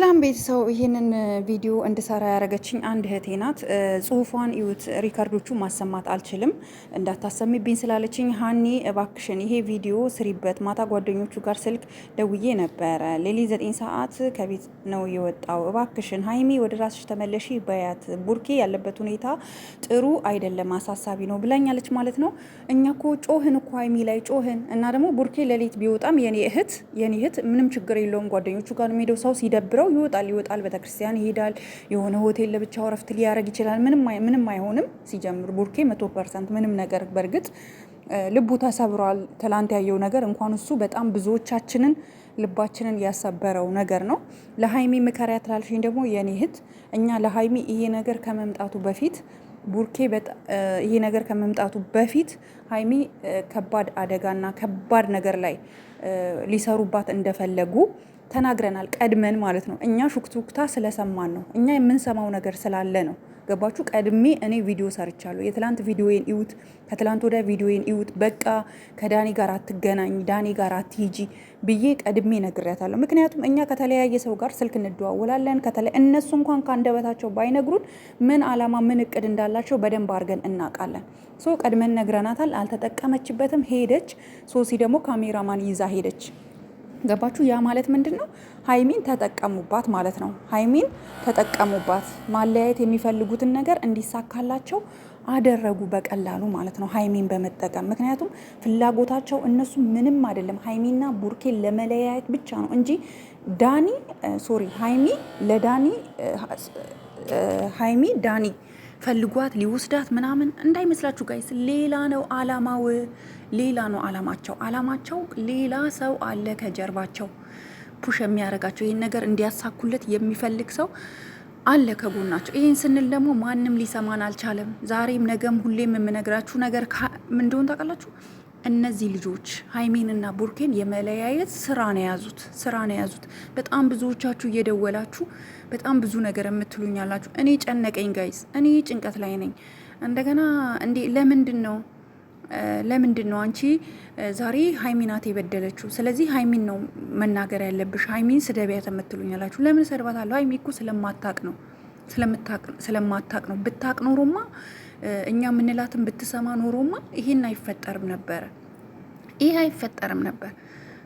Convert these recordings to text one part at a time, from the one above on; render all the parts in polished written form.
ሰላም ቤተሰብ፣ ይህንን ቪዲዮ እንድሰራ ያደረገችኝ አንድ እህቴ ናት። ጽሁፏን ይዩት። ሪካርዶቹ ማሰማት አልችልም እንዳታሰሚብኝ ስላለችኝ፣ ሀኒ እባክሽን ይሄ ቪዲዮ ስሪበት። ማታ ጓደኞቹ ጋር ስልክ ደውዬ ነበረ። ሌሊት 9 ሰዓት ከቤት ነው የወጣው። እባክሽን ሀይሚ ወደ ራስሽ ተመለሺ በያት። ቡርኬ ያለበት ሁኔታ ጥሩ አይደለም፣ አሳሳቢ ነው ብላኛለች ማለት ነው። እኛ ኮ ጮህን እኮ ሀይሚ ላይ ጮህን እና ደግሞ ቡርኬ ሌሊት ቢወጣም የኔ እህት ምንም ችግር የለውም። ጓደኞቹ ጋር የሚሄደው ሰው ሲደብረው ይወጣል፣ ቤተክርስቲያን ይሄዳል፣ የሆነ ሆቴል ለብቻው ረፍት ሊያደርግ ይችላል። ምንም አይሆንም። ሲጀምር ቡርኬ 100% ምንም ነገር በእርግጥ ልቡ ተሰብሯል። ትላንት ያየው ነገር እንኳን እሱ በጣም ብዙዎቻችንን ልባችንን ያሰበረው ነገር ነው። ለሀይሚ ምከሪያ ትላልሽኝ ደግሞ የኔ እህት፣ እኛ ለሀይሚ ይሄ ነገር ከመምጣቱ በፊት ቡርኬ ይሄ ነገር ከመምጣቱ በፊት ሀይሚ ከባድ አደጋና ከባድ ነገር ላይ ሊሰሩባት እንደፈለጉ ተናግረናል። ቀድመን ማለት ነው። እኛ ሹክቱክታ ስለሰማን ነው። እኛ የምንሰማው ነገር ስላለ ነው። ገባችሁ? ቀድሜ እኔ ቪዲዮ ሰርቻለሁ። የትላንት ቪዲዮዬን እዩት፣ ከትላንት ወዲያ ቪዲዮዬን እዩት። በቃ ከዳኒ ጋር አትገናኝ፣ ዳኒ ጋር አትሂጂ ብዬ ቀድሜ ነግሬያታለሁ። ምክንያቱም እኛ ከተለያየ ሰው ጋር ስልክ እንደዋወላለን። እነሱ እንኳን ካንደበታቸው ባይነግሩን ምን አላማ ምን እቅድ እንዳላቸው በደንብ አድርገን እናውቃለን። ቀድመን ነግረናታል። አልተጠቀመችበትም፣ ሄደች። ሶሲ ደግሞ ካሜራማን ይዛ ሄደች። ገባችሁ? ያ ማለት ምንድን ነው? ሀይሚን ተጠቀሙባት ማለት ነው። ሀይሚን ተጠቀሙባት፣ ማለያየት የሚፈልጉትን ነገር እንዲሳካላቸው አደረጉ በቀላሉ ማለት ነው፣ ሀይሚን በመጠቀም። ምክንያቱም ፍላጎታቸው እነሱ ምንም አይደለም፣ ሀይሚና ቡርኬን ለመለያየት ብቻ ነው እንጂ ሀይሚ ዳኒ ፈልጓት ሊወስዳት ምናምን እንዳይመስላችሁ ጋይስ። ሌላ ነው አላማው፣ ሌላ ነው አላማቸው ሌላ ሰው አለ ከጀርባቸው ፑሽ የሚያደርጋቸው። ይህን ነገር እንዲያሳኩለት የሚፈልግ ሰው አለ ከጎናቸው። ይህን ስንል ደግሞ ማንም ሊሰማን አልቻለም። ዛሬም ነገም ሁሌም የምነግራችሁ ነገር ምን እንደሆነ ታውቃላችሁ? እነዚህ ልጆች ሀይሚንና ቡርኬን የመለያየት ስራ ነው የያዙት። በጣም ብዙዎቻችሁ እየደወላችሁ በጣም ብዙ ነገር የምትሉኝ ያላችሁ፣ እኔ ጨነቀኝ ጋይስ፣ እኔ ጭንቀት ላይ ነኝ። እንደገና ለምንድን ነው አንቺ ዛሬ ሀይሚናት የበደለችው? ስለዚህ ሀይሚን ነው መናገር ያለብሽ፣ ሀይሚን ስደቢያት የምትሉኝ ያላችሁ። ለምን ሰድባታለሁ? ሀይሚ እኮ ስለማታቅ ነው። ብታቅ ኖሮማ እኛ የምንላትን ብትሰማ ኖሮማ ይሄን አይፈጠርም ነበር።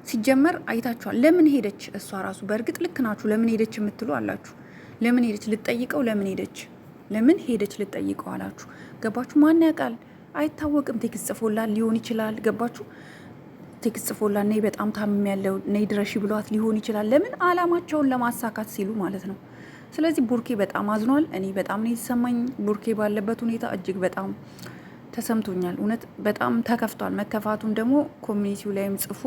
ሲጀመር አይታችኋል። ለምን ሄደች እሷ ራሱ? በእርግጥ ልክ ናችሁ። ለምን ሄደች የምትሉ አላችሁ። ለምን ሄደች ልትጠይቀው? ለምን ሄደች ልትጠይቀው አላችሁ። ገባችሁ? ማን ያውቃል? አይታወቅም። ቴክስት ጽፎላት ሊሆን ይችላል። ገባችሁ? ቴክስት ጽፎላት ነይ በጣም ታምም ያለው ነይ ድረሺ ብሏት ሊሆን ይችላል። ለምን? አላማቸውን ለማሳካት ሲሉ ማለት ነው። ስለዚህ ቡርኬ በጣም አዝኗል። እኔ በጣም ነው የተሰማኝ። ቡርኬ ባለበት ሁኔታ እጅግ በጣም ተሰምቶኛል። እውነት በጣም ተከፍቷል። መከፋቱን ደግሞ ኮሚኒቲው ላይም ጽፎ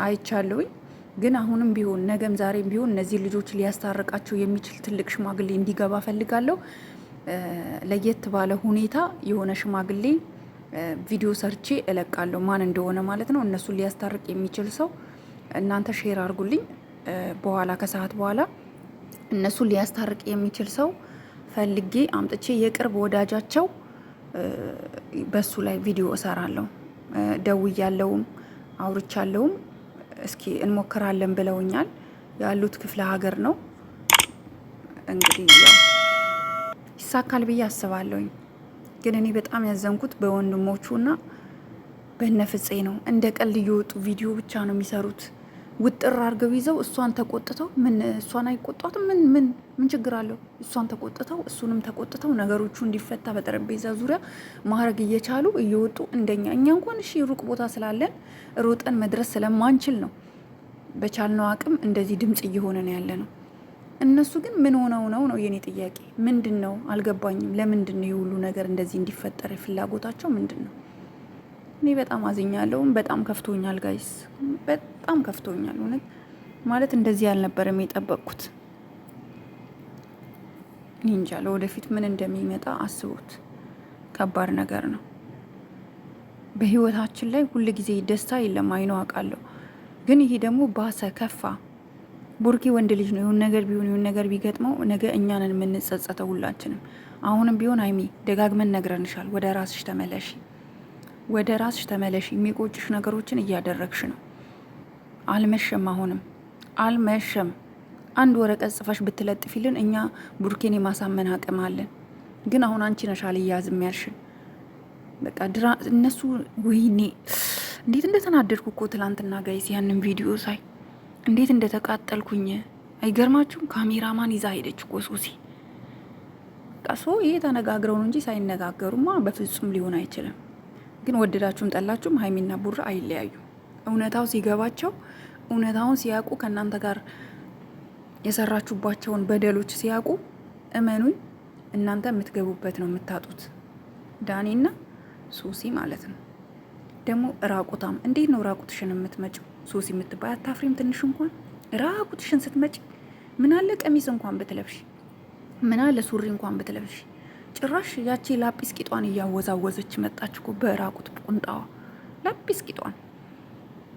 አይቻለሁኝ። ግን አሁንም ቢሆን ነገም ዛሬም ቢሆን እነዚህ ልጆች ሊያስታርቃቸው የሚችል ትልቅ ሽማግሌ እንዲገባ ፈልጋለሁ። ለየት ባለ ሁኔታ የሆነ ሽማግሌ ቪዲዮ ሰርቼ እለቃለሁ፣ ማን እንደሆነ ማለት ነው። እነሱን ሊያስታርቅ የሚችል ሰው እናንተ ሼር አድርጉልኝ። በኋላ ከሰዓት በኋላ እነሱን ሊያስታርቅ የሚችል ሰው ፈልጌ አምጥቼ የቅርብ ወዳጃቸው በሱ ላይ ቪዲዮ እሰራለሁ። ደውያለሁም አውርቻለሁም። እስኪ እንሞክራለን ብለውኛል። ያሉት ክፍለ ሀገር ነው። እንግዲህ ይሳካል ብዬ አስባለሁኝ። ግን እኔ በጣም ያዘንኩት በወንድሞቹና በነፍፄ ነው። እንደ ቀልድ እየወጡ ቪዲዮ ብቻ ነው የሚሰሩት። ውጥር አድርገው ይዘው እሷን ተቆጥተው እሷን አይቆጧትም? ምን ችግር አለው? እሷን ተቆጥተው እሱንም ተቆጥተው ነገሮቹ እንዲፈታ በጠረጴዛ ዙሪያ ማድረግ እየቻሉ እየወጡ እንደኛ። እኛ እንኳን እሺ ሩቅ ቦታ ስላለን ሮጠን መድረስ ስለማንችል ነው በቻልነው አቅም እንደዚህ ድምጽ እየሆነ ነው ያለ ነው። እነሱ ግን ምን ሆነው ነው የኔ ጥያቄ። ምንድን ነው አልገባኝም። ለምንድን ነው የሁሉ ነገር እንደዚህ እንዲፈጠር ፍላጎታቸው ምንድን ነው? እኔ በጣም አዝኛለሁ። በጣም ከፍቶኛል ጋይስ፣ በጣም ከፍቶኛል። እውነት ማለት እንደዚህ አልነበረም የጠበቅኩት። እንጃ ለወደፊት ምን እንደሚመጣ አስቡት። ከባድ ነገር ነው። በህይወታችን ላይ ሁል ጊዜ ደስታ የለም። አይኖ አውቃለሁ። ግን ይሄ ደግሞ ባሰ፣ ከፋ። ቡርኬ ወንድ ልጅ ነው። የሆነ ነገር ቢሆን የሆነ ነገር ቢገጥመው ነገ እኛንን የምንጸጸተው ሁላችንም። አሁንም ቢሆን ሀይሚ ደጋግመን ነግረንሻል። ወደ ራስሽ ተመለሽ። የሚቆጭሽ ነገሮችን እያደረግሽ ነው። አልመሸም፣ አሁንም አልመሸም። አንድ ወረቀት ጽፈሽ ብትለጥፊልን እኛ ቡርኬን የማሳመን አቅም አለን። ግን አሁን አንቺ ነሽ አልያዝም ያልሽን። በቃ እነሱ ወይኔ እንዴት እንደተናደድኩ እኮ ትላንትና ጋይስ፣ ያንን ቪዲዮ ሳይ እንዴት እንደተቃጠልኩኝ አይገርማችሁም? ካሜራማን ይዛ ሄደች እኮ ሶሲ። ቀሶ ይሄ ተነጋግረው ነው እንጂ ሳይነጋገሩማ በፍጹም ሊሆን አይችልም። ግን ወደዳችሁም ጠላችሁም ሀይሚና ቡራ አይለያዩ። እውነታው ሲገባቸው፣ እውነታውን ሲያውቁ፣ ከእናንተ ጋር የሰራችሁባቸውን በደሎች ሲያውቁ፣ እመኑኝ እናንተ የምትገቡበት ነው የምታጡት። ዳኒና ሶሲ ማለት ነው። ደግሞ ራቁታም እንዴት ነው ራቁትሽን የምትመጪው? ሶሲ የምትባይ አታፍሪም? ትንሽ እንኳን ራቁትሽን ስትመጪ ምን አለ ቀሚስ እንኳን ብትለብሽ፣ ምን አለ ሱሪ እንኳን ብትለብሽ። ጭራሽ ያቺ ላጲስ ቂጧን እያወዛወዘች መጣች እኮ በራቁት ቁንጣዋ ላጲስ ቂጧን።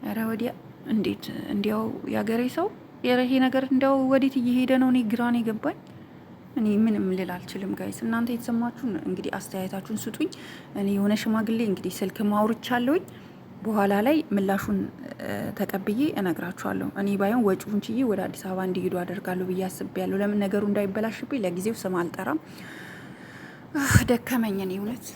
ኧረ ወዲያ እንዴት እንዲያው ያገሬ ሰው ይሄ ነገር እንዲያው ወዴት እየሄደ ነው? እኔ ግራን የገባኝ። እኔ ምንም ልል አልችልም ጋይስ። እናንተ የተሰማችሁን እንግዲህ አስተያየታችሁን ስጡኝ። እኔ የሆነ ሽማግሌ እንግዲህ ስልክ ማውርቻለሁኝ። በኋላ ላይ ምላሹን ተቀብዬ እነግራችኋለሁ። እኔ ባይሆን ወጪውን ችዬ ወደ አዲስ አበባ እንዲሄዱ አደርጋለሁ ብዬ አስቤያለሁ። ለምን ነገሩ እንዳይበላሽብኝ ለጊዜው ስም አልጠራም። ደከመኝ እኔ እውነት